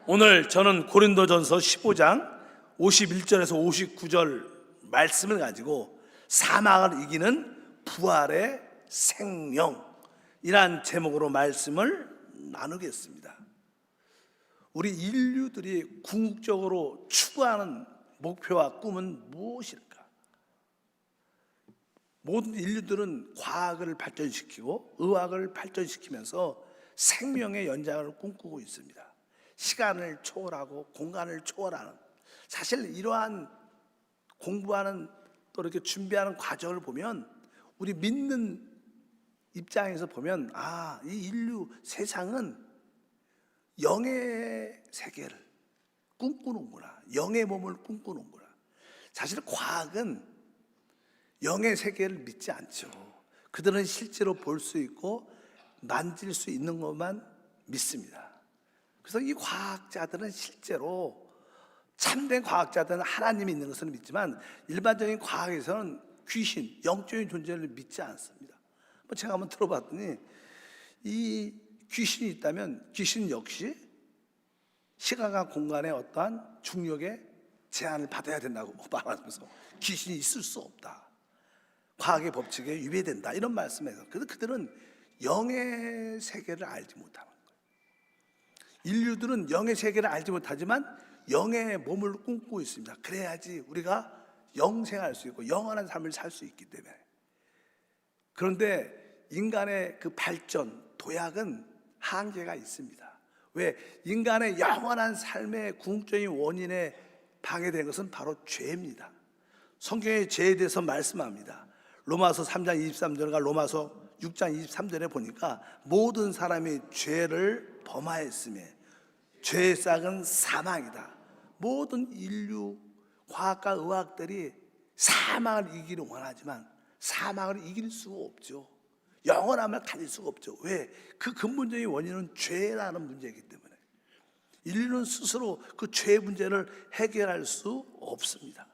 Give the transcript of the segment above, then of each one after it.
오늘 저는 고린도전서 15장 51절에서 59절 말씀을 가지고 사망을 이기는 부활의 생명이란 제목으로 말씀을 나누겠습니다. 우리 인류들이 궁극적으로 추구하는 목표와 꿈은 무엇일까? 모든 인류들은 과학을 발전시키고 의학을 발전시키면서 생명의 연장을 꿈꾸고 있습니다. 시간을 초월하고 공간을 초월하는, 사실 이러한 공부하는 또 이렇게 준비하는 과정을 보면 우리 믿는 입장에서 보면 이 인류 세상은 영의 세계를 꿈꾸는구나, 영의 몸을 꿈꾸는구나. 사실 과학은 영의 세계를 믿지 않죠. 그들은 실제로 볼 수 있고 만질 수 있는 것만 믿습니다. 그래서 이 과학자들은 실제로, 참된 과학자들은 하나님이 있는 것을 믿지만 일반적인 과학에서는 귀신, 영적인 존재를 믿지 않습니다. 제가 한번 들어봤더니 이 귀신이 있다면 귀신 역시 시간과 공간의 어떠한 중력의 제한을 받아야 된다고 말하면서 귀신이 있을 수 없다, 과학의 법칙에 위배된다, 이런 말씀을 해요. 그래서 그들은 영의 세계를 알지 못하는 거예요. 인류들은 영의 세계를 알지 못하지만 영의 몸을 꿈꾸고 있습니다. 그래야지 우리가 영생할 수 있고 영원한 삶을 살 수 있기 때문에. 그런데 인간의 그 발전, 도약은 한계가 있습니다. 왜? 인간의 영원한 삶의 궁극적인 원인에 방해된 것은 바로 죄입니다. 성경의 죄에 대해서 말씀합니다. 로마서 3장 23절과 로마서 6장 23절에 보니까 모든 사람이 죄를 범하였으며 죄의 싹은 사망이다. 모든 인류 과학과 의학들이 사망을 이기기를 원하지만 사망을 이길 수가 없죠. 영원함을 가질 수가 없죠. 왜? 그 근본적인 원인은 죄라는 문제이기 때문에 인류는 스스로 그 죄의 문제를 해결할 수 없습니다.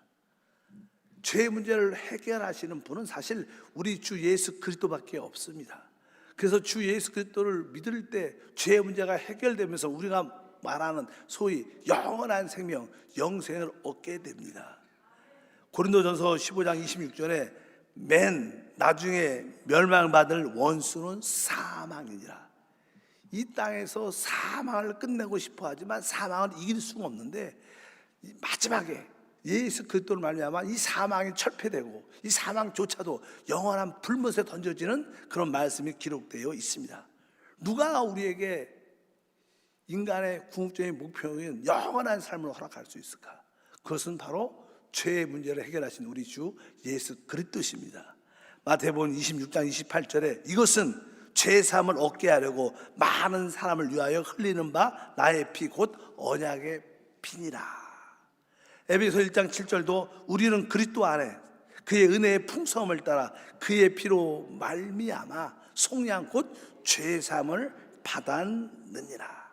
죄의 문제를 해결하시는 분은 사실 우리 주 예수 그리스도밖에 없습니다. 그래서 주 예수 그리스도를 믿을 때 죄의 문제가 해결되면서 우리가 말하는 소위 영원한 생명, 영생을 얻게 됩니다. 고린도전서 15장 26절에 맨 나중에 멸망받을 원수는 사망이니라. 이 땅에서 사망을 끝내고 싶어 하지만 사망을 이길 수가 없는데 마지막에 예수 그리스도를 말미암아 이 사망이 철폐되고 이 사망조차도 영원한 불못에 던져지는 그런 말씀이 기록되어 있습니다. 누가 우리에게 인간의 궁극적인 목표인 영원한 삶을 허락할 수 있을까? 그것은 바로 죄의 문제를 해결하신 우리 주 예수 그리스도십니다. 마태복음 26장 28절에 이것은 죄사함을 얻게 하려고 많은 사람을 위하여 흘리는 바 나의 피 곧 언약의 피니라. 에베소 1장 7절도 우리는 그리스도 안에 그의 은혜의 풍성함을 따라 그의 피로 말미암아 속량 곧 죄사함을 받았느니라.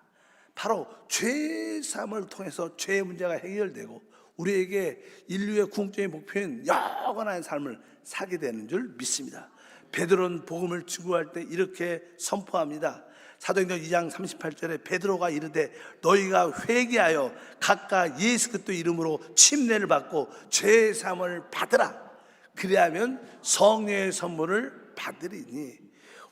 바로 죄사함을 통해서 죄의 문제가 해결되고 우리에게 인류의 궁극적인 목표인 영원한 삶을 살게 되는 줄 믿습니다. 베드로는 복음을 증거할 때 이렇게 선포합니다. 사도행전 2장 38절에 베드로가 이르되 너희가 회개하여 각각 예수 그리스도 이름으로 침례를 받고 죄의 사함을 받으라. 그리하면 성령의 선물을 받으리니.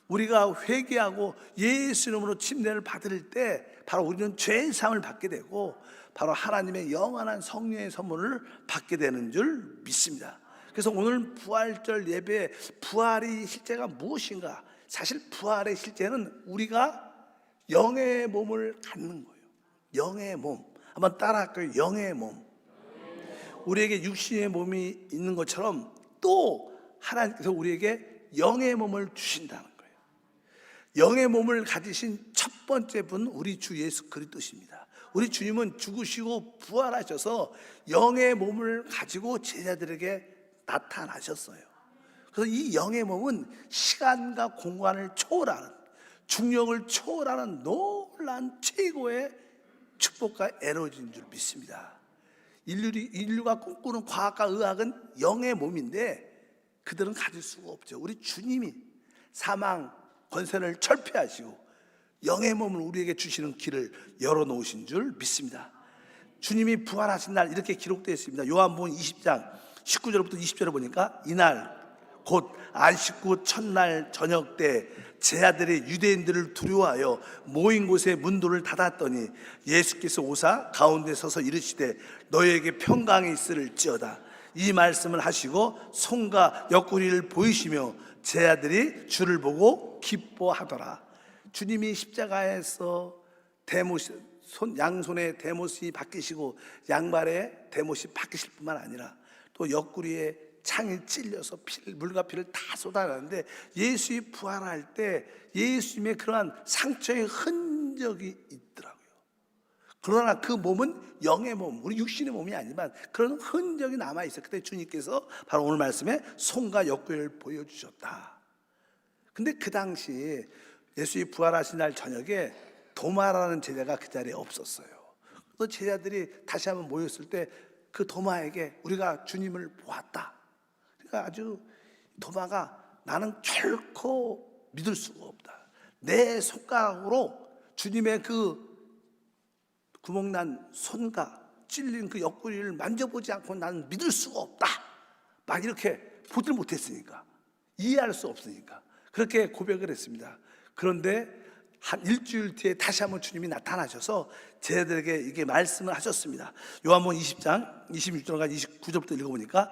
우리가 회개하고 예수 이름으로 침례를 받을 때 바로 우리는 죄의 사함을 받게 되고 바로 하나님의 영원한 성령의 선물을 받게 되는 줄 믿습니다. 그래서 오늘 부활절 예배에 부활이 실제가 무엇인가? 사실 부활의 실제는 우리가 영의 몸을 갖는 거예요. 영의 몸. 한번 따라할까요? 영의 몸. 우리에게 육신의 몸이 있는 것처럼 또 하나님께서 우리에게 영의 몸을 주신다는 거예요. 영의 몸을 가지신 첫 번째 분 우리 주 예수 그리스도십니다. 우리 주님은 죽으시고 부활하셔서 영의 몸을 가지고 제자들에게 나타나셨어요. 그래서 이 영의 몸은 시간과 공간을 초월하는, 중력을 초월하는 놀라운 최고의 축복과 에너지인 줄 믿습니다. 인류가 꿈꾸는 과학과 의학은 영의 몸인데 그들은 가질 수가 없죠. 우리 주님이 사망 권세를 철폐하시고 영의 몸을 우리에게 주시는 길을 열어놓으신 줄 믿습니다. 주님이 부활하신 날 이렇게 기록되어 있습니다. 요한복음 20장 19절부터 20절에 보니까 이날 곧 안식구 첫날 저녁 때 제 아들이 유대인들을 두려워하여 모인 곳에 문도를 닫았더니 예수께서 오사 가운데 서서 이르시되 너희에게 평강이 있을지어다. 이 말씀을 하시고 손과 옆구리를 보이시며 제 아들이 주를 보고 기뻐하더라. 주님이 십자가에서 양손에 대못이 바뀌시고 양발에 대못이 바뀌실 뿐만 아니라 또 옆구리에 창이 찔려서 물과 피를 다 쏟아내는데 예수의 부활할 때 예수님의 그러한 상처의 흔적이 있더라고요. 그러나 그 몸은 영의 몸, 우리 육신의 몸이 아니지만 그런 흔적이 남아있어요. 그때 주님께서 바로 오늘 말씀에 손과 옆구리를 보여주셨다. 근데 그 당시 예수의 부활하신 날 저녁에 도마라는 제자가 그 자리에 없었어요. 또 제자들이 다시 한번 모였을 때 그 도마에게 우리가 주님을 보았다. 그러니까 아주 도마가 나는 결코 믿을 수가 없다. 내 손가락으로 주님의 그 구멍난 손과 찔린 그 옆구리를 만져보지 않고 나는 믿을 수가 없다. 막 이렇게 보질 못했으니까, 이해할 수 없으니까 그렇게 고백을 했습니다. 그런데 한 일주일 뒤에 다시 한번 주님이 나타나셔서 제자들에게 이게 말씀을 하셨습니다. 요한복음 20장 26절과 29절부터 읽어보니까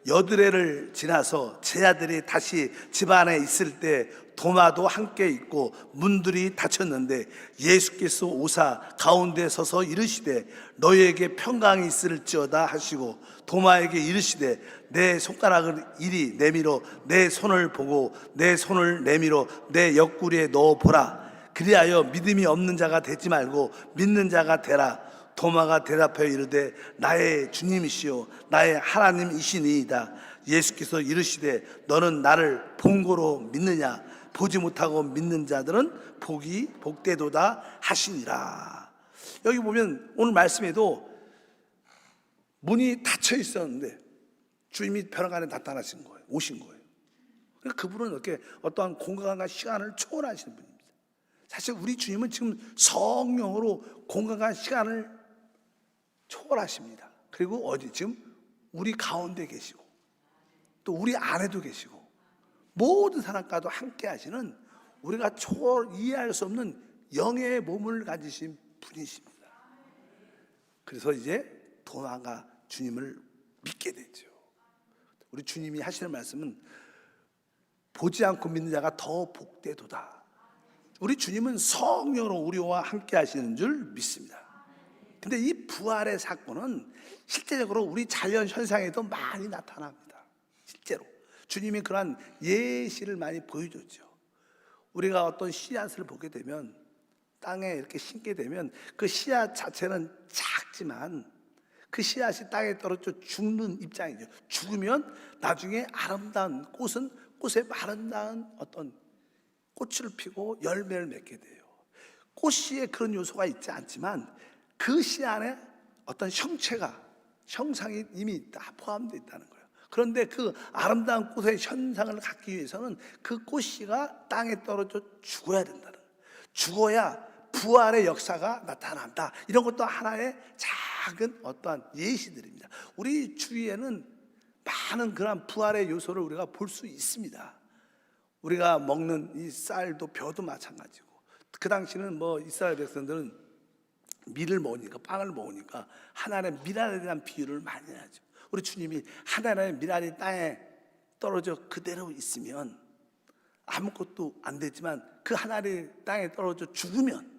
여드레를 지나서 제자들이 다시 집 안에 있을 때 도마도 함께 있고 문들이 닫혔는데 예수께서 오사 가운데 서서 이르시되 너희에게 평강이 있을지어다 하시고 도마에게 이르시되 내 손가락을 이리 내밀어 내 손을 보고 내 손을 내밀어 내 옆구리에 넣어 보라. 그리하여 믿음이 없는 자가 되지 말고 믿는 자가 되라. 도마가 대답하여 이르되 나의 주님이시요 나의 하나님이시니이다. 예수께서 이르시되 너는 나를 본고로 믿느냐? 보지 못하고 믿는 자들은 복되도다 하시니라. 여기 보면 오늘 말씀에도 문이 닫혀 있었는데 주님이 벼랑 안에 나타나신 거예요. 오신 거예요. 그러니까 그분은 이렇게 어떠한 공간과 시간을 초월하시는 분입니다. 사실 우리 주님은 지금 성령으로 공간과 시간을 초월하십니다. 그리고 어디 지금 우리 가운데 계시고 또 우리 안에도 계시고 모든 사람과도 함께 하시는 우리가 이해할 수 없는 영의 몸을 가지신 분이십니다. 그래서 이제 도마가 주님을 믿게 되죠. 우리 주님이 하시는 말씀은 보지 않고 믿는 자가 더 복되도다. 우리 주님은 성령으로 우리와 함께 하시는 줄 믿습니다. 근데 이 부활의 사건은 실제적으로 우리 자연 현상에도 많이 나타납니다. 실제로 주님이 그러한 예시를 많이 보여줬죠. 우리가 어떤 씨앗을 보게 되면 땅에 이렇게 심게 되면 그 씨앗 자체는 작지만 그 씨앗이 땅에 떨어져 죽는 입장이죠. 죽으면 나중에 아름다운 꽃에 아름다운 어떤 꽃을 피고 열매를 맺게 돼요. 꽃씨에 그런 요소가 있지 않지만 그 씨 안에 어떤 형상이 이미 다 포함되어 있다는 거예요. 그런데 그 아름다운 꽃의 현상을 갖기 위해서는 그 꽃씨가 땅에 떨어져 죽어야 된다는 거예요. 죽어야 부활의 역사가 나타난다. 이런 것도 하나의 작은 어떠한 예시들입니다. 우리 주위에는 많은 그런 부활의 요소를 우리가 볼 수 있습니다. 우리가 먹는 이 쌀도 벼도 마찬가지고, 그 당시는 이스라엘 백성들은 밀을 먹으니까, 빵을 먹으니까 하나의 밀알에 대한 비유를 많이 하죠. 우리 주님이 하나의 밀알이 땅에 떨어져 그대로 있으면 아무것도 안 되지만 그 하나의 땅에 떨어져 죽으면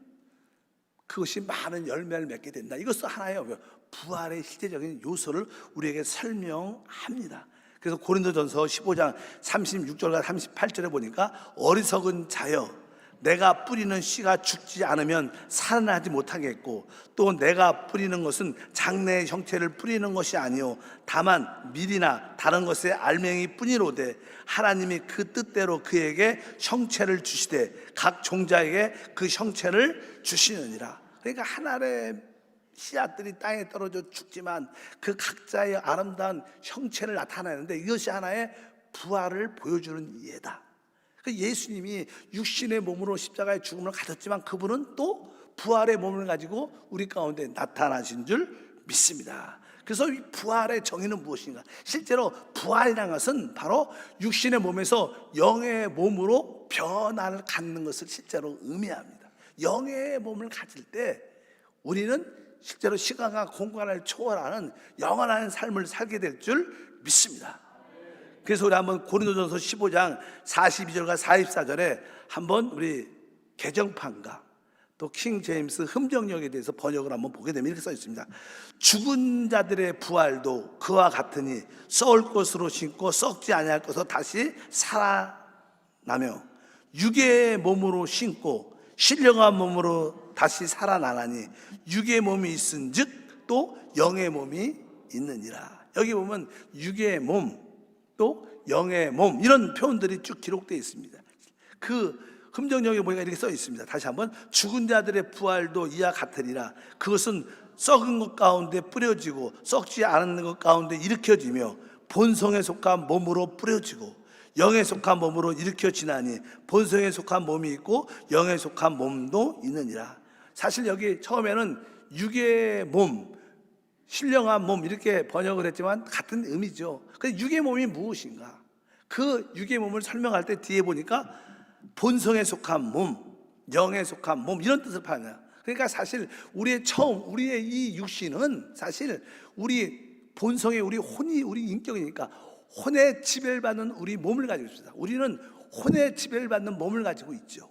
그것이 많은 열매를 맺게 된다. 이것도 하나의 부활의 실제적인 요소를 우리에게 설명합니다. 그래서 고린도전서 15장 36절과 38절에 보니까 어리석은 자여 내가 뿌리는 씨가 죽지 않으면 살아나지 못하겠고 또 내가 뿌리는 것은 장래의 형체를 뿌리는 것이 아니요 다만 밀이나 다른 것의 알맹이 뿐이로되 하나님이 그 뜻대로 그에게 형체를 주시되 각 종자에게 그 형체를 주시느니라. 그러니까 하나의 씨앗들이 땅에 떨어져 죽지만 그 각자의 아름다운 형체를 나타내는데 이것이 하나의 부활을 보여주는 예다. 예수님이 육신의 몸으로 십자가의 죽음을 가졌지만 그분은 또 부활의 몸을 가지고 우리 가운데 나타나신 줄 믿습니다. 그래서 이 부활의 정의는 무엇인가? 실제로 부활이라는 것은 바로 육신의 몸에서 영의 몸으로 변화를 갖는 것을 실제로 의미합니다. 영의 몸을 가질 때 우리는 실제로 시간과 공간을 초월하는 영원한 삶을 살게 될 줄 믿습니다. 그래서 우리 한번 고린도전서 15장 42절과 44절에 한번 우리 개정판과 또 킹 제임스 흠정역에 대해서 번역을 한번 보게 되면 이렇게 써 있습니다. 죽은 자들의 부활도 그와 같으니 썩을 것으로 신고 썩지 아니할 것으로 다시 살아나며 육의 몸으로 신고 신령한 몸으로 다시 살아나나니 육의 몸이 있은즉 또 영의 몸이 있느니라. 여기 보면 육의 몸 또 영의 몸 이런 표현들이 쭉 기록되어 있습니다. 그 흠정역에 보니까 이렇게 써 있습니다. 다시 한번 죽은 자들의 부활도 이와 같으리라. 그것은 썩은 것 가운데 뿌려지고 썩지 않은 것 가운데 일으켜지며 본성에 속한 몸으로 뿌려지고 영에 속한 몸으로 일으켜지나니 본성에 속한 몸이 있고 영에 속한 몸도 있느니라. 사실 여기 처음에는 육의 몸, 신령한 몸 이렇게 번역을 했지만 같은 의미죠. 그 육의 몸이 무엇인가? 그 육의 몸을 설명할 때 뒤에 보니까 본성에 속한 몸, 영에 속한 몸 이런 뜻을 파냐. 그러니까 사실 우리의 이 육신은 사실 우리 본성의 우리 혼이 우리 인격이니까 혼의 지배를 받는 우리 몸을 가지고 있습니다. 우리는 혼의 지배를 받는 몸을 가지고 있죠.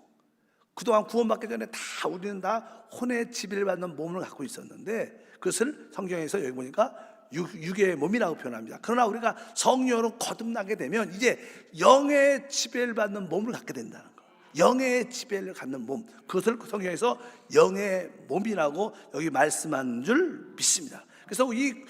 그동안 구원받기 전에 다 우리는 다 혼의 지배를 받는 몸을 갖고 있었는데 그것을 성경에서 여기 보니까 육의 몸이라고 표현합니다. 그러나 우리가 성령으로 거듭나게 되면 이제 영의 지배를 받는 몸을 갖게 된다는 거예요. 영의 지배를 갖는 몸, 그것을 성경에서 영의 몸이라고 여기 말씀한 줄 믿습니다. 그래서 우리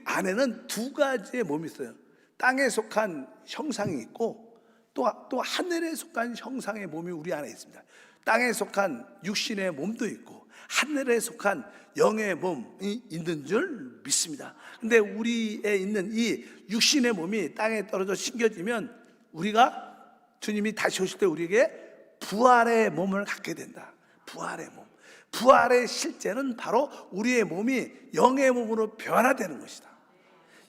안에는 두 가지의 몸이 있어요. 땅에 속한 형상이 있고 또 하늘에 속한 형상의 몸이 우리 안에 있습니다. 땅에 속한 육신의 몸도 있고 하늘에 속한 영의 몸이 있는 줄 믿습니다. 근데 우리에 있는 이 육신의 몸이 땅에 떨어져 심겨지면 우리가 주님이 다시 오실 때 우리에게 부활의 몸을 갖게 된다. 부활의 몸. 부활의 실제는 바로 우리의 몸이 영의 몸으로 변화되는 것이다.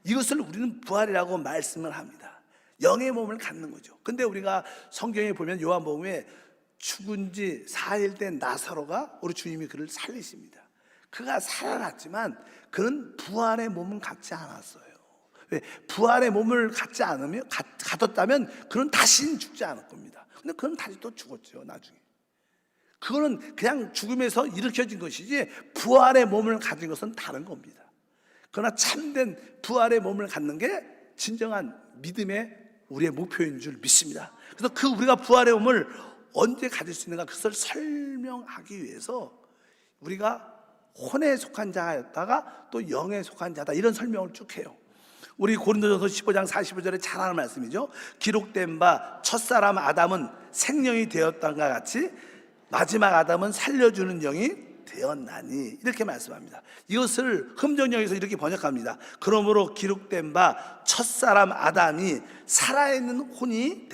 이것을 우리는 부활이라고 말씀을 합니다. 영의 몸을 갖는 거죠. 근데 우리가 성경에 보면 요한복음에 죽은 지 4일 된 나사로가 우리 주님이 그를 살리십니다. 그가 살아났지만 그는 부활의 몸은 갖지 않았어요. 왜? 부활의 몸을 갖지 않으면 가졌다면 그는 다시는 죽지 않을 겁니다. 근데 그는 다시 또 죽었죠. 나중에 그거는 그냥 죽음에서 일으켜진 것이지 부활의 몸을 가진 것은 다른 겁니다. 그러나 참된 부활의 몸을 갖는 게 진정한 믿음의 우리의 목표인 줄 믿습니다. 그래서 우리가 부활의 몸을 언제 가질 수 있는가, 그것을 설명하기 위해서 우리가 혼에 속한 자였다가 또 영에 속한 자다, 이런 설명을 쭉 해요. 우리 고린도전서 15장 45절에 잘 아는 말씀이죠. 기록된 바 첫사람 아담은 생령이 되었던가 같이 마지막 아담은 살려주는 영이 되었나니, 이렇게 말씀합니다. 이것을 흠정역에서 이렇게 번역합니다. 그러므로 기록된 바 첫사람 아담이 살아있는 혼이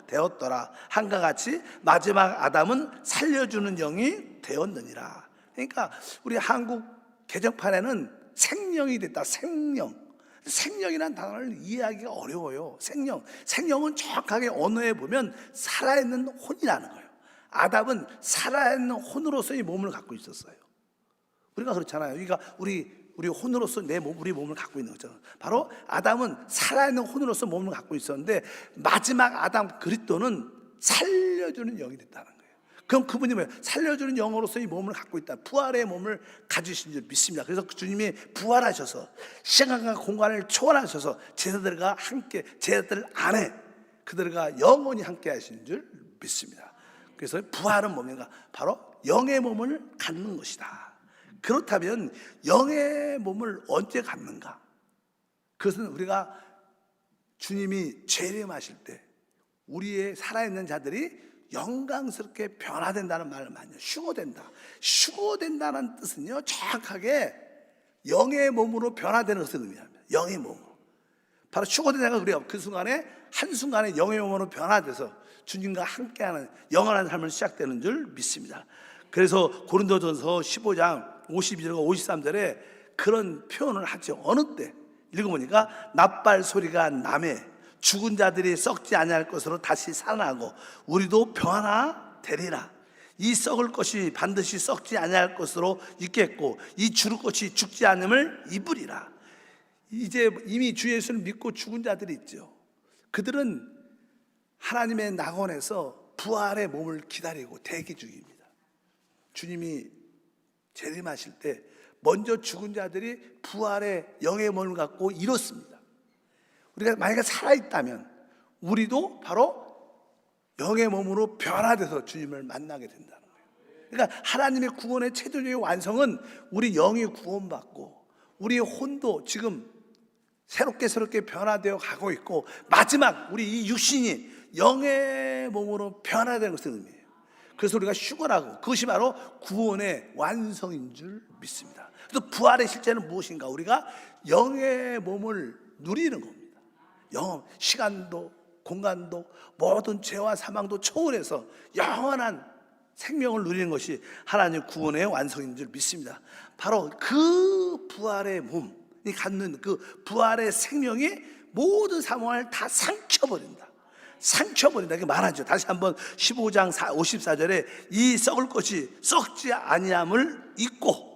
되었더라 한가 같이 마지막 아담은 살려주는 영이 되었느니라. 그러니까 우리 한국 개정판에는 생령이 됐다. 생령이라는 단어를 이해하기가 어려워요. 생령은 정확하게 언어에 보면 살아있는 혼이라는 거예요. 아담은 살아있는 혼으로서의 몸을 갖고 있었어요. 우리가 그렇잖아요. 그러니까 우리 혼으로서 우리 몸을 갖고 있는 거죠. 바로 아담은 살아있는 혼으로서 몸을 갖고 있었는데 마지막 아담 그리스도는 살려주는 영이 됐다는 거예요. 그럼 그분이 뭐예요? 살려주는 영으로서의 몸을 갖고 있다. 부활의 몸을 가지신 줄 믿습니다. 그래서 주님이 부활하셔서 시간과 공간을 초월하셔서 제자들 안에 그들과 영원히 함께 하신 줄 믿습니다. 그래서 부활은 뭡니까? 바로 영의 몸을 갖는 것이다. 그렇다면 영의 몸을 언제 갖는가? 그것은 우리가 주님이 재림하실 때 우리의 살아있는 자들이 영광스럽게 변화된다는 말을 많이 해요. 휴거된다는 뜻은요, 정확하게 영의 몸으로 변화되는 것을 의미합니다. 영의 몸으로. 바로 휴거된다는 건 우리가 그 순간에 한순간에 영의 몸으로 변화돼서 주님과 함께하는 영원한 삶을 시작되는 줄 믿습니다. 그래서 고린도전서 15장 52절과 53절에 그런 표현을 하죠. 어느 때 읽어보니까 낫발 소리가 나매 죽은 자들이 썩지 아니할 것으로 다시 살아나고 우리도 변화되리라. 이 썩을 것이 반드시 썩지 아니할 것으로 있겠고 이 죽을 것이 죽지 않음을 입으리라. 이제 이미 주 예수를 믿고 죽은 자들이 있죠. 그들은 하나님의 낙원에서 부활의 몸을 기다리고 대기 중입니다. 주님이 재림하실 때 먼저 죽은 자들이 부활의 영의 몸을 갖고 이뤘습니다. 우리가 만약에 살아있다면 우리도 바로 영의 몸으로 변화돼서 주님을 만나게 된다는 거예요. 그러니까 하나님의 구원의 최종적인 완성은 우리 영이 구원받고 우리의 혼도 지금 새롭게 변화되어 가고 있고 마지막 우리 이 육신이 영의 몸으로 변화되는 것을 의미해요. 그래서 우리가 휴거라고 그것이 바로 구원의 완성인 줄 믿습니다. 그래서 부활의 실제는 무엇인가? 우리가 영의 몸을 누리는 겁니다. 영, 시간도 공간도 모든 죄와 사망도 초월해서 영원한 생명을 누리는 것이 하나님의 구원의 완성인 줄 믿습니다. 바로 그 부활의 몸이 갖는 그 부활의 생명이 모든 사망을 다 삼켜버린다. 이렇게 말하죠. 다시 한번 15장 54절에 이 썩을 것이 썩지 아니함을 잊고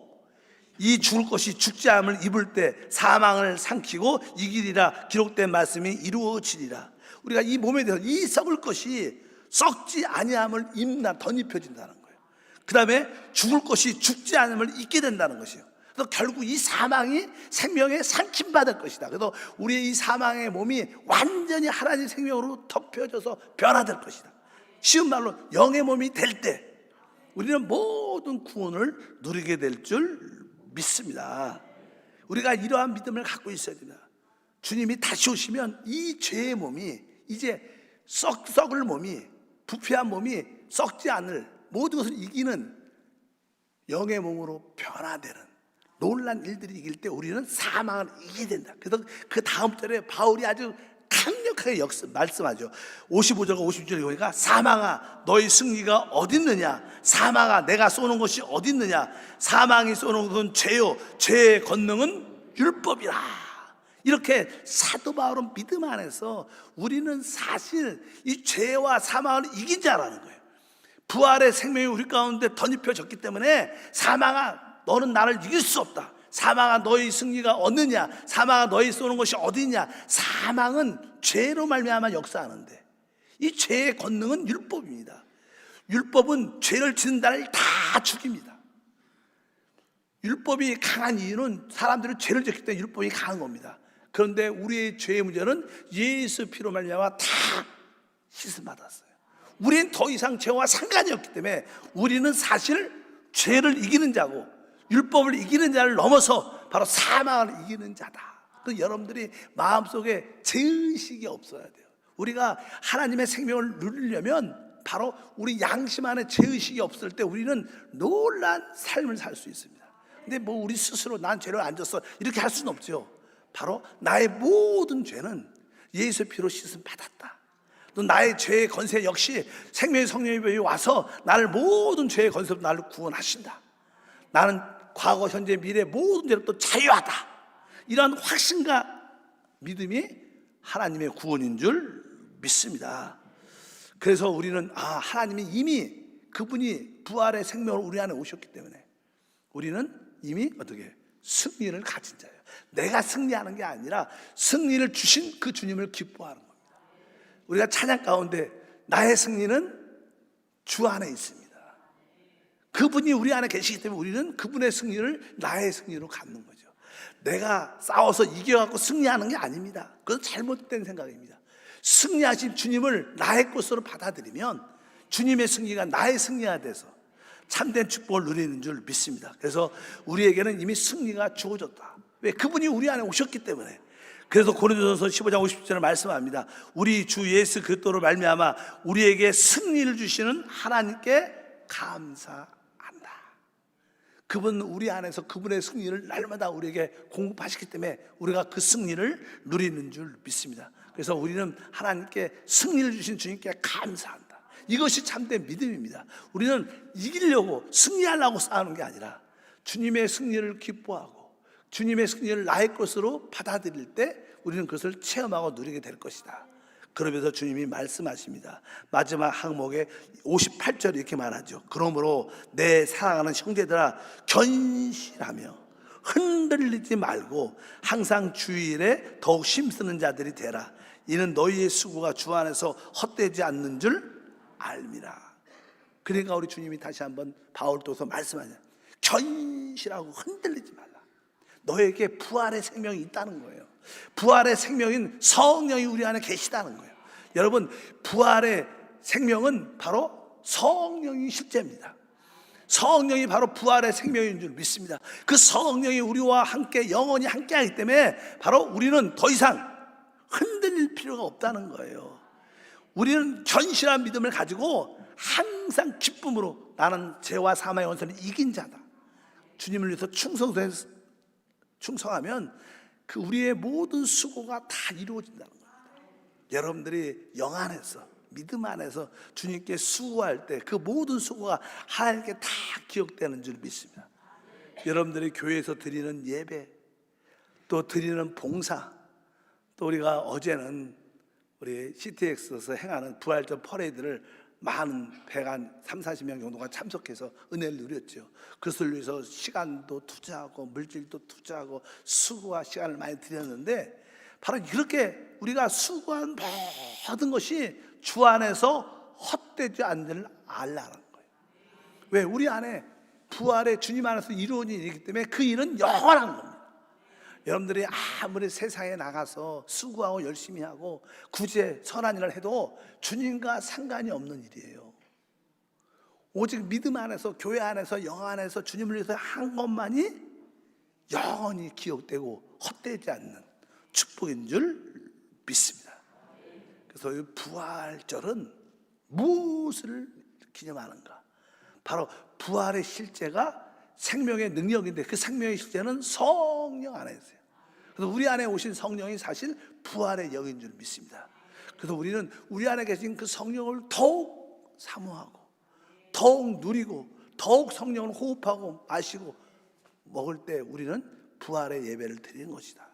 이 죽을 것이 죽지 않음을 입을 때 사망을 삼키고 이기리라 기록된 말씀이 이루어지리라. 우리가 이 몸에 대해서 이 썩을 것이 썩지 아니함을 입나 덧입혀진다는 거예요. 그 다음에 죽을 것이 죽지 않음을 잊게 된다는 것이에요. 그래서 결국 이 사망이 생명에 삼킴받을 것이다. 그래서 우리의 이 사망의 몸이 완전히 하나님의 생명으로 덮여져서 변화될 것이다. 쉬운 말로 영의 몸이 될 때 우리는 모든 구원을 누리게 될 줄 믿습니다. 우리가 이러한 믿음을 갖고 있어야 됩니다. 주님이 다시 오시면 이 죄의 몸이 이제 썩을 몸이 부패한 몸이 썩지 않을 모든 것을 이기는 영의 몸으로 변화되는 놀란 일들이 이길 때 우리는 사망을 이기게 된다. 그래서 그 다음 절에 바울이 아주 강력하게 말씀하죠. 55절과 56절에 보니까 사망아 너희 승리가 어딨느냐, 사망아 내가 쏘는 것이 어딨느냐, 사망이 쏘는 것은 죄요 죄의 권능은 율법이라. 이렇게 사도 바울은 믿음 안에서 우리는 사실 이 죄와 사망을 이긴 자라는 거예요. 부활의 생명이 우리 가운데 덧입혀졌기 때문에 사망아 너는 나를 이길 수 없다. 사망아 너희 승리가 어느냐, 사망아 너희 쏘는 것이 어디냐. 사망은 죄로 말미암아 역사하는데 이 죄의 권능은 율법입니다. 율법은 죄를 짓는 자를 다 죽입니다. 율법이 강한 이유는 사람들은 죄를 짓기 때문에 율법이 강한 겁니다. 그런데 우리의 죄의 문제는 예수 피로 말미암아 다 씻음받았어요. 우리는 더 이상 죄와 상관이 없기 때문에 우리는 사실 죄를 이기는 자고 율법을 이기는 자를 넘어서 바로 사망을 이기는 자다. 또 여러분들이 마음속에 죄의식이 없어야 돼요. 우리가 하나님의 생명을 누리려면 바로 우리 양심 안에 죄의식이 없을 때 우리는 놀란 삶을 살 수 있습니다. 근데 뭐 우리 스스로 난 죄를 안 졌어 이렇게 할 수는 없죠. 바로 나의 모든 죄는 예수의 피로 씻음 받았다. 또 나의 죄의 권세 역시 생명의 성령이 와서 나를 모든 죄의 권세로 나를 구원하신다. 나는 과거, 현재, 미래 모든 죄로부터 자유하다. 이러한 확신과 믿음이 하나님의 구원인 줄 믿습니다. 그래서 우리는 하나님이 이미 그분이 부활의 생명을 우리 안에 오셨기 때문에 우리는 이미 어떻게 승리를 가진 자예요. 내가 승리하는 게 아니라 승리를 주신 그 주님을 기뻐하는 겁니다. 우리가 찬양 가운데 나의 승리는 주 안에 있습니다. 그분이 우리 안에 계시기 때문에 우리는 그분의 승리를 나의 승리로 갖는 거죠. 내가 싸워서 이겨갖고 승리하는 게 아닙니다. 그건 잘못된 생각입니다. 승리하신 주님을 나의 것으로 받아들이면 주님의 승리가 나의 승리가 돼서 참된 축복을 누리는 줄 믿습니다. 그래서 우리에게는 이미 승리가 주어졌다. 왜? 그분이 우리 안에 오셨기 때문에. 그래서 고린도전서 15장 50절에 말씀합니다. 우리 주 예수 그리스도로 말미암아 우리에게 승리를 주시는 하나님께 감사한다. 그분 우리 안에서 그분의 승리를 날마다 우리에게 공급하시기 때문에 우리가 그 승리를 누리는 줄 믿습니다. 그래서 우리는 하나님께 승리를 주신 주님께 감사한다. 이것이 참된 믿음입니다. 우리는 이기려고 승리하려고 싸우는 게 아니라 주님의 승리를 기뻐하고 주님의 승리를 나의 것으로 받아들일 때 우리는 그것을 체험하고 누리게 될 것이다. 그러면서 주님이 말씀하십니다. 마지막 항목에 58절 이렇게 말하죠. 그러므로 내 사랑하는 형제들아, 견실하며 흔들리지 말고 항상 주일에 더욱 힘쓰는 자들이 되라. 이는 너희의 수고가 주 안에서 헛되지 않는 줄 알미라. 그러니까 우리 주님이 다시 한번 바울도서 말씀하냐, 견실하고 흔들리지 말라. 너에게 부활의 생명이 있다는 거예요. 부활의 생명인 성령이 우리 안에 계시다는 거예요. 여러분, 부활의 생명은 바로 성령이 실제입니다. 성령이 바로 부활의 생명인 줄 믿습니다. 그 성령이 우리와 함께 영원히 함께하기 때문에 바로 우리는 더 이상 흔들릴 필요가 없다는 거예요. 우리는 견실한 믿음을 가지고 항상 기쁨으로 나는 죄와 사망의 원수를 이긴 자다. 주님을 위해서 충성하면 그 우리의 모든 수고가 다 이루어진다는 겁니다. 여러분들이 영 안에서 믿음 안에서 주님께 수고할 때 그 모든 수고가 하나님께 다 기억되는 줄 믿습니다. 여러분들이 교회에서 드리는 예배, 또 드리는 봉사, 또 우리가 어제는 우리 CTX에서 행하는 부활절 퍼레이드를 많은 130-40명 정도가 참석해서 은혜를 누렸죠. 그것을 위해서 시간도 투자하고 물질도 투자하고 수고와 시간을 많이 드렸는데, 바로 이렇게 우리가 수고한 모든 것이 주 안에서 헛되지 않는 알라는 거예요. 왜? 우리 안에 부활의 주님 안에서 이루어진 일이기 때문에 그 일은 영원한 겁니다. 여러분들이 아무리 세상에 나가서 수고하고 열심히 하고 구제 선한 일을 해도 주님과 상관이 없는 일이에요. 오직 믿음 안에서, 교회 안에서, 영 안에서 주님을 위해서 한 것만이 영원히 기억되고 헛되지 않는 축복인 줄 믿습니다. 그래서 이 부활절은 무엇을 기념하는가? 바로 부활의 실제가 생명의 능력인데, 그 생명의 실제는 성령 안에 있어요. 그래서 우리 안에 오신 성령이 사실 부활의 영인 줄 믿습니다. 그래서 우리는 우리 안에 계신 그 성령을 더욱 사모하고 더욱 누리고 더욱 성령을 호흡하고 마시고 먹을 때 우리는 부활의 예배를 드리는 것이다.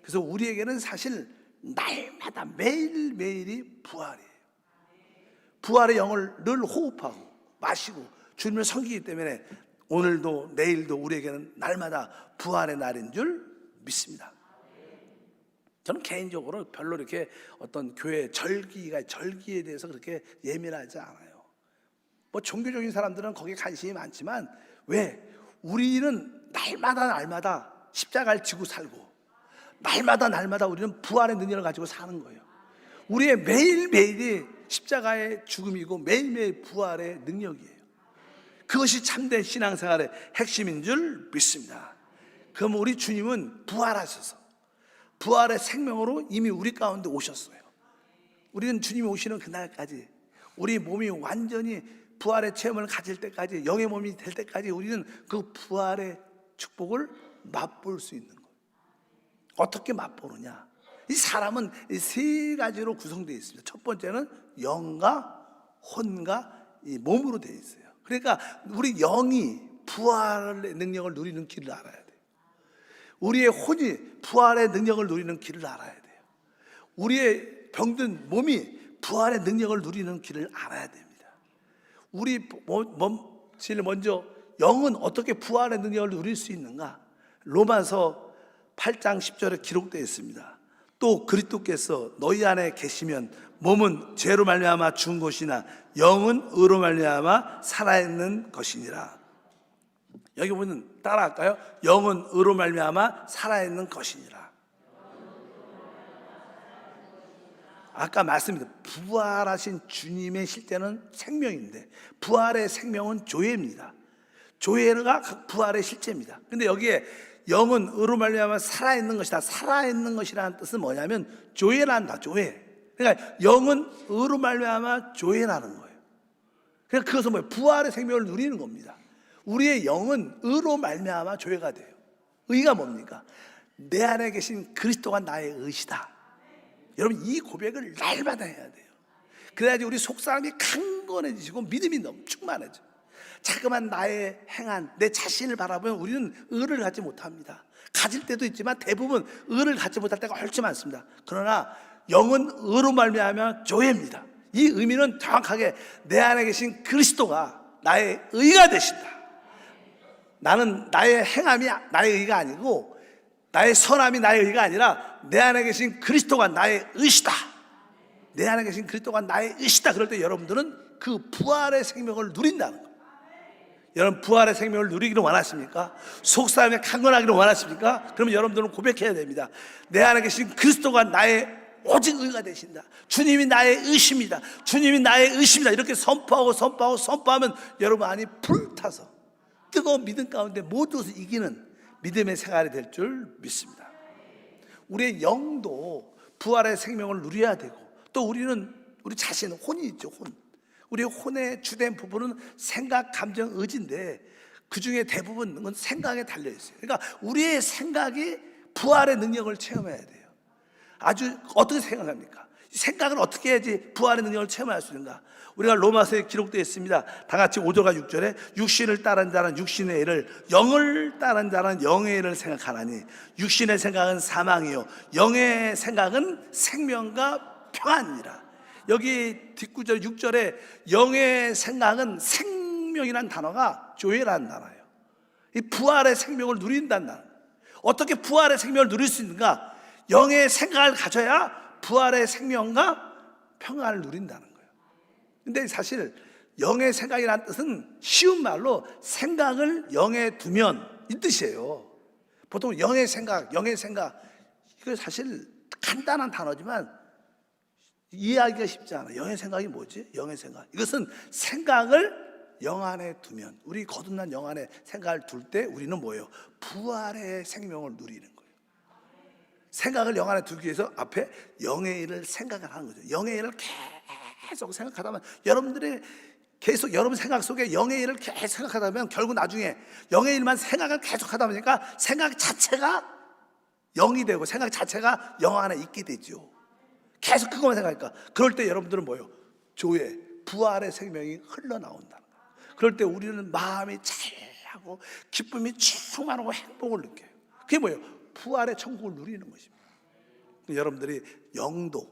그래서 우리에게는 사실 날마다 매일매일이 부활이에요. 부활의 영을 늘 호흡하고 마시고 주님을 섬기기 때문에 오늘도 내일도 우리에게는 날마다 부활의 날인 줄 믿습니다. 저는 개인적으로 별로 이렇게 어떤 교회 절기에 대해서 그렇게 예민하지 않아요. 뭐 종교적인 사람들은 거기에 관심이 많지만, 왜? 우리는 날마다 십자가를 지고 살고 날마다 우리는 부활의 능력을 가지고 사는 거예요. 우리의 매일매일이 십자가의 죽음이고 매일매일 부활의 능력이에요. 그것이 참된 신앙생활의 핵심인 줄 믿습니다. 그럼 우리 주님은 부활하셔서 부활의 생명으로 이미 우리 가운데 오셨어요. 우리는 주님이 오시는 그날까지, 우리 몸이 완전히 부활의 체험을 가질 때까지, 영의 몸이 될 때까지 우리는 그 부활의 축복을 맛볼 수 있는 거예요. 어떻게 맛보느냐? 이 사람은 세 가지로 구성되어 있습니다. 첫 번째는 영과 혼과 이 몸으로 되어 있어요. 그러니까 우리 영이 부활의 능력을 누리는 길을 알아야 돼요. 우리의 혼이 부활의 능력을 누리는 길을 알아야 돼요. 우리의 병든 몸이 부활의 능력을 누리는 길을 알아야 됩니다. 우리 제일 먼저 영은 어떻게 부활의 능력을 누릴 수 있는가? 로마서 8장 10절에 기록되어 있습니다. 또 그리스도께서 너희 안에 계시면 몸은 죄로 말미암아 죽은 것이나 영은 의로 말미암아 살아있는 것이니라. 여기 보면 따라할까요? 영은 의로 말미암아 살아있는 것이니라. 아까 말씀드렸습니다. 부활하신 주님의 실제는 생명인데 부활의 생명은 조회입니다. 조회가 부활의 실제입니다. 근데 여기에 영은 의로 말미암아 살아있는 것이다. 살아있는 것이라는 뜻은 뭐냐면 조회란다. 조회. 그러니까 영은 의로 말미암아 조회라는 거예요. 그러니까 그것은 뭐예요? 부활의 생명을 누리는 겁니다. 우리의 영은 의로 말미암아 조회가 돼요. 의가 뭡니까? 내 안에 계신 그리스도가 나의 의시다. 여러분, 이 고백을 날마다 해야 돼요. 그래야지 우리 속사람이 강건해지시고 믿음이 너무 충만해져. 자그만 나의 행한 내 자신을 바라보면 우리는 의를 갖지 못합니다. 가질 때도 있지만 대부분 의를 갖지 못할 때가 훨씬 많습니다. 그러나 영은 의로 말미암아 조회입니다. 이 의미는 정확하게 내 안에 계신 그리스도가 나의 의가 되신다. 나는 나의 행함이 나의 의가 아니고, 나의 선함이 나의 의가 아니라 내 안에 계신 그리스도가 나의 의시다. 내 안에 계신 그리스도가 나의 의시다. 그럴 때 여러분들은 그 부활의 생명을 누린다는 거예요. 여러분, 부활의 생명을 누리기를 원하십니까? 속사람에 강건하기를 원하십니까? 그러면 여러분들은 고백해야 됩니다. 내 안에 계신 그리스도가 나의 오직 의가 되신다. 주님이 나의 의십니다. 주님이 나의 의십니다. 이렇게 선포하면 여러분 안이 불타서 뜨거운 믿음 가운데 모두 이기는 믿음의 생활이 될 줄 믿습니다. 우리의 영도 부활의 생명을 누려야 되고, 또 우리 자신, 혼이 있죠. 우리의 혼의 주된 부분은 생각, 감정, 의지인데 그 중에 대부분은 생각에 달려 있어요. 그러니까 우리의 생각이 부활의 능력을 체험해야 돼요. 아주 어떻게 생각합니까? 생각을 어떻게 해야지 부활의 능력을 체험할 수 있는가? 우리가 로마서에 기록되어 있습니다. 다 같이 5절과 6절에 육신을 따른 자는 육신의 일을, 영을 따른 자는 영의 일을 생각하나니 육신의 생각은 사망이요 영의 생각은 생명과 평안이라. 여기 뒷구절 6절에 영의 생각은 생명이라는 단어가 조회라는 단어예요. 이 부활의 생명을 누린다는 단어. 어떻게 부활의 생명을 누릴 수 있는가? 영의 생각을 가져야 부활의 생명과 평안을 누린다는 거예요. 근데 사실 영의 생각이라는 뜻은 쉬운 말로 생각을 영에 두면 이 뜻이에요. 보통 영의 생각 이거 사실 간단한 단어지만 이해하기가 쉽지 않아요. 영의 생각이 뭐지? 영의 생각, 이것은 생각을 영 안에 두면, 우리 거듭난 영 안에 생각을 둘 때 우리는 뭐예요? 부활의 생명을 누리는 거예요. 생각을 영 안에 두기 위해서 앞에 영의 일을 생각을 하는 거죠. 영의 일을 계속 생각하다 보면 여러분들의 계속 여러분 생각 속에 영의 일을 계속 생각하다 보면 결국 나중에 영의 일만 생각을 계속 하다 보니까 생각 자체가 영이 되고 생각 자체가 영 안에 있게 되죠. 계속 그것만 생각하니까. 그럴 때 여러분들은 뭐예요? 조회, 부활의 생명이 흘러나온다는 거예요. 그럴 때 우리는 마음이 차하고 기쁨이 충만하고 행복을 느껴요. 그게 뭐예요? 부활의 천국을 누리는 것입니다. 여러분들이 영도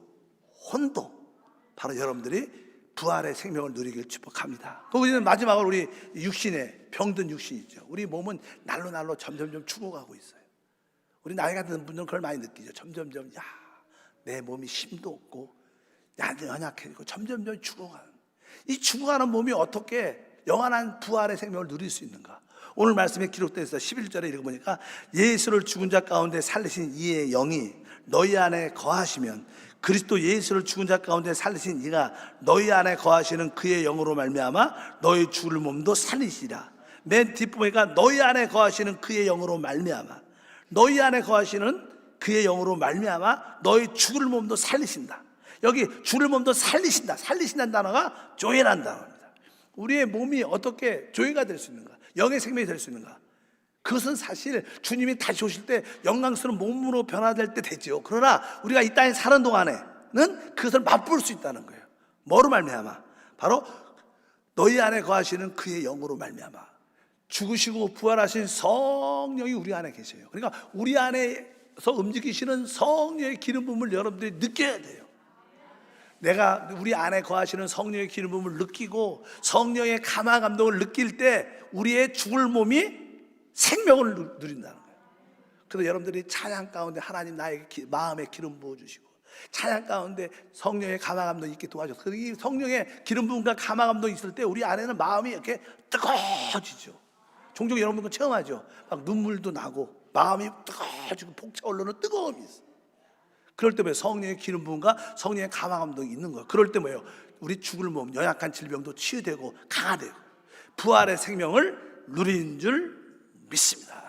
혼도 바로 여러분들이 부활의 생명을 누리길 축복합니다. 우리는 마지막으로 우리 육신에 병든 육신이 있죠. 우리 몸은 날로 점점점 죽어가고 있어요. 우리 나이가 든 분들은 그걸 많이 느끼죠. 점점점 내 몸이 힘도 없고 연약해지고 점점점 죽어가는, 이 죽어가는 몸이 어떻게 영원한 부활의 생명을 누릴 수 있는가? 오늘 말씀에 기록되어 있어 11절에 읽어보니까 예수를 죽은 자 가운데 살리신 이의 영이 너희 안에 거하시면 그리스도 예수를 죽은 자 가운데 살리신 이가 너희 안에 거하시는 그의 영으로 말미암아 너희 죽을 몸도 살리시리라. 맨 뒷부분이니까 너희 안에 거하시는 그의 영으로 말미암아, 너희 안에 거하시는 그의 영으로 말미암아 너희 죽을 몸도 살리신다. 여기 죽을 몸도 살리신다는 단어가 조회라는 단어입니다. 우리의 몸이 어떻게 조회가 될 수 있는가? 영의 생명이 될 수 있는가? 그것은 사실 주님이 다시 오실 때 영광스러운 몸으로 변화될 때 되죠. 그러나 우리가 이 땅에 사는 동안에는 그것을 맛볼 수 있다는 거예요. 뭐로 말미암아? 바로 너희 안에 거하시는 그의 영으로 말미암아 죽으시고 부활하신 성령이 우리 안에 계세요. 그러니까 우리 안에서 움직이시는 성령의 기름 부음을 여러분들이 느껴야 돼요. 내가 우리 안에 거하시는 성령의 기름 부음을 느끼고 성령의 감화 감동을 느낄 때 우리의 죽을 몸이 생명을 누린다는 거예요. 그래서 여러분들이 찬양 가운데 하나님 나에게 마음에 기름 부어주시고 찬양 가운데 성령의 감화 감동이 있게 도와줘서 이 성령의 기름 부음과 감화 감동이 있을 때 우리 안에는 마음이 이렇게 뜨거워지죠. 종종 여러분 체험하죠. 막 눈물도 나고 마음이 뜨거워지고 폭차오르는 뜨거움이 있어요. 그럴 때 뭐예요? 성령의 기름 부음과 성령의 감화 감동이 있는 거예요. 그럴 때 뭐예요? 우리 죽을 몸, 연약한 질병도 치유되고 강화되고 부활의 생명을 누리는 줄 믿습니다.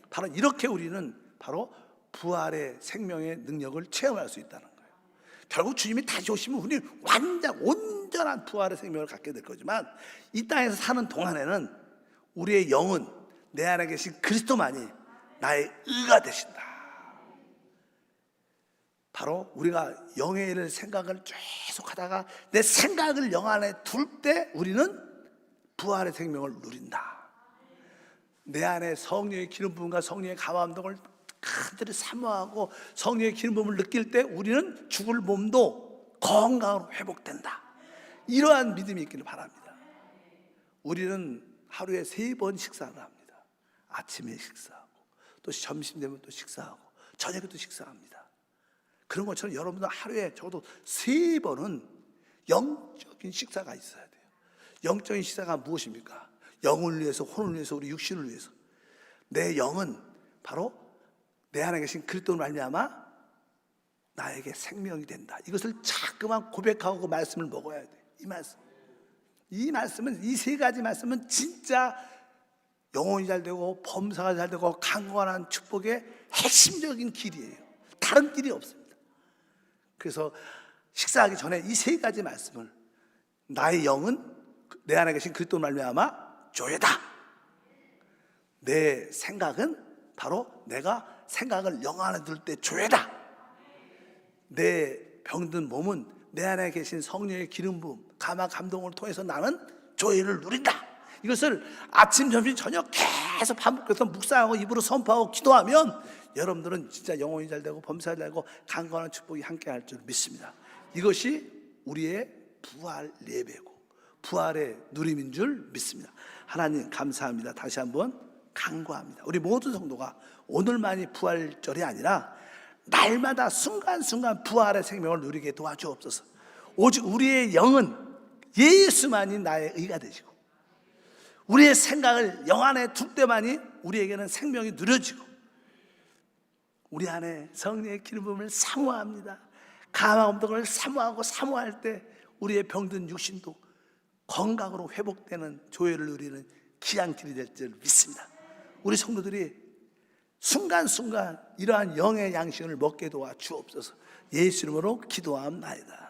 바로 이렇게 우리는 바로 부활의 생명의 능력을 체험할 수 있다는 거예요. 결국 주님이 다시 오시면 우리 온전한 부활의 생명을 갖게 될 거지만 이 땅에서 사는 동안에는 우리의 영은 내 안에 계신 그리스도만이 나의 의가 되신다. 바로 우리가 영의 일을 생각을 계속 하다가 내 생각을 영 안에 둘 때 우리는 부활의 생명을 누린다. 내 안에 성령의 기름 부음과 성령의 감화감동을 간절히 사모하고 성령의 기름 부음을 느낄 때 우리는 죽을 몸도 건강으로 회복된다. 이러한 믿음이 있기를 바랍니다. 우리는 하루에 3번 식사를 합니다. 아침에 식사하고 또 점심 되면 또 식사하고 저녁에 또 식사합니다. 그런 것처럼 여러분도 하루에 적어도 3번은 영적인 식사가 있어야 돼요. 영적인 식사가 무엇입니까? 영을 위해서, 혼을 위해서, 우리 육신을 위해서. 내 영은 바로 내 안에 계신 그리스도를 말미암아 나에게 생명이 된다. 이것을 자꾸만 고백하고 말씀을 먹어야 돼. 이 말씀은, 이 3가지 말씀은 진짜 영혼이 잘 되고 범사가 잘 되고 강건한 축복의 핵심적인 길이에요. 다른 길이 없습니다. 그래서 식사하기 전에 이 3가지 말씀을, 나의 영은 내 안에 계신 그리스도를 말미암아 조회다. 내 생각은 바로 내가 생각을 영 안에 둘 때 조회다. 내 병든 몸은 내 안에 계신 성령의 기름 부음, 감화 감동을 통해서 나는 조회를 누린다. 이것을 아침, 점심, 저녁 계속 반복해서 묵상하고 입으로 선포하고 기도하면 여러분들은 진짜 영혼이 잘 되고 범사가 잘 되고 강건한 축복이 함께 할 줄 믿습니다. 이것이 우리의 부활 예배고 부활의 누림인 줄 믿습니다. 하나님 감사합니다. 다시 한번 간구합니다. 우리 모든 성도가 오늘만이 부활절이 아니라 날마다 순간순간 부활의 생명을 누리게 도와주옵소서. 오직 우리의 영은 예수만이 나의 의가 되시고 우리의 생각을 영 안에 둘 때만이 우리에게는 생명이 누려지고 우리 안에 성령의 기름 부음을 사모합니다. 감화감동을 사모하고 사모할 때 우리의 병든 육신도 건강으로 회복되는 조회를 누리는 귀한 길이 될 줄 믿습니다. 우리 성도들이 순간순간 이러한 영의 양식을 먹게 도와 주옵소서. 예수 이름으로 기도하옵나이다.